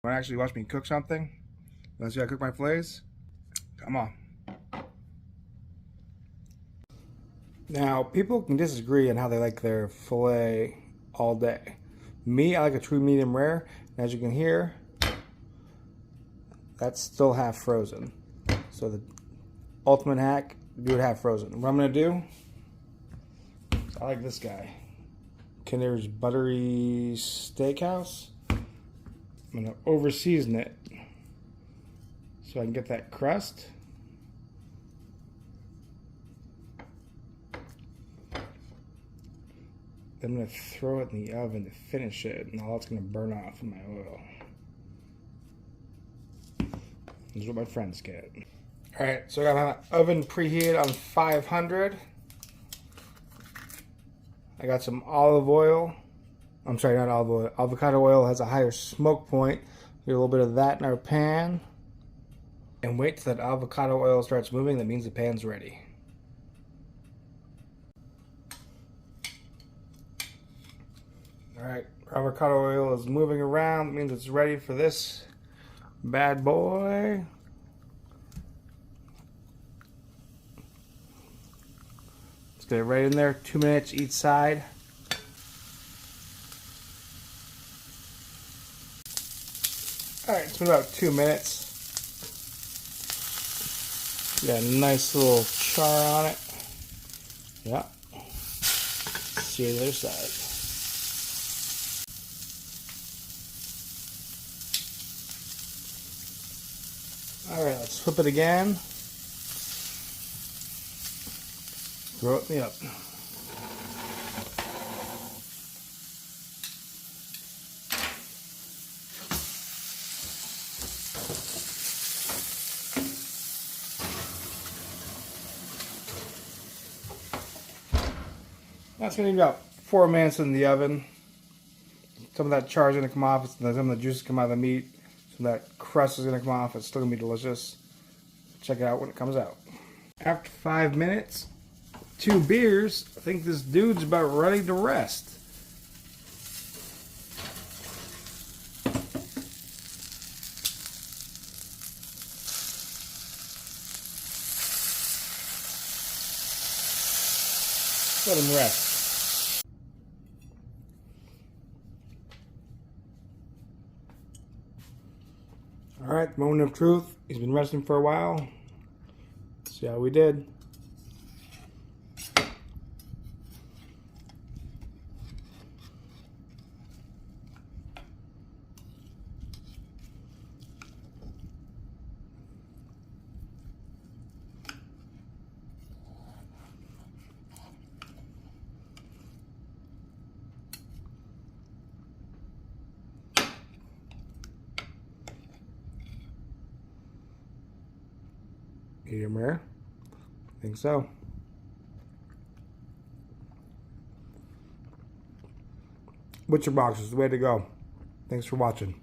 Want to actually watch me cook something? Want to see how I cook my fillets? Come on. Now, people can disagree on how they like their fillet all day. Me, I like a true medium rare. And as you can hear, that's still half frozen. So the ultimate hack, do it half frozen. What I'm going to do, I like this guy. Kinder's Buttery Steakhouse. I'm going to over season it so I can get that crust. Then I'm going to throw it in the oven to finish it, and all that's going to burn off in my oil. This is what my friends get. Alright, so I got my oven preheated on 500. I got some olive oil. I'm sorry, not olive oil. Avocado oil has a higher smoke point. Get a little bit of that in our pan. And wait till that avocado oil starts moving. That means the pan's ready. Alright, avocado oil is moving around. That means it's ready for this bad boy. Let's get it right in there. 2 minutes each side. Alright, it's been about 2 minutes. Got a nice little char on it. Yeah. See the other side. Alright, let's flip it again. Throw it in the oven. That's going to be about 4 minutes in the oven. Some of that char is going to come off. Some of the juices come out of the meat. Some of that crust is going to come off. It's still going to be delicious. Check it out when it comes out. After 5 minutes, 2 beers, I think this dude's about ready to rest. Let him rest. Alright, moment of truth. He's been resting for a while. Let's see how we did. Medium rare? I think so. ButcherBox is the way to go. Thanks for watching.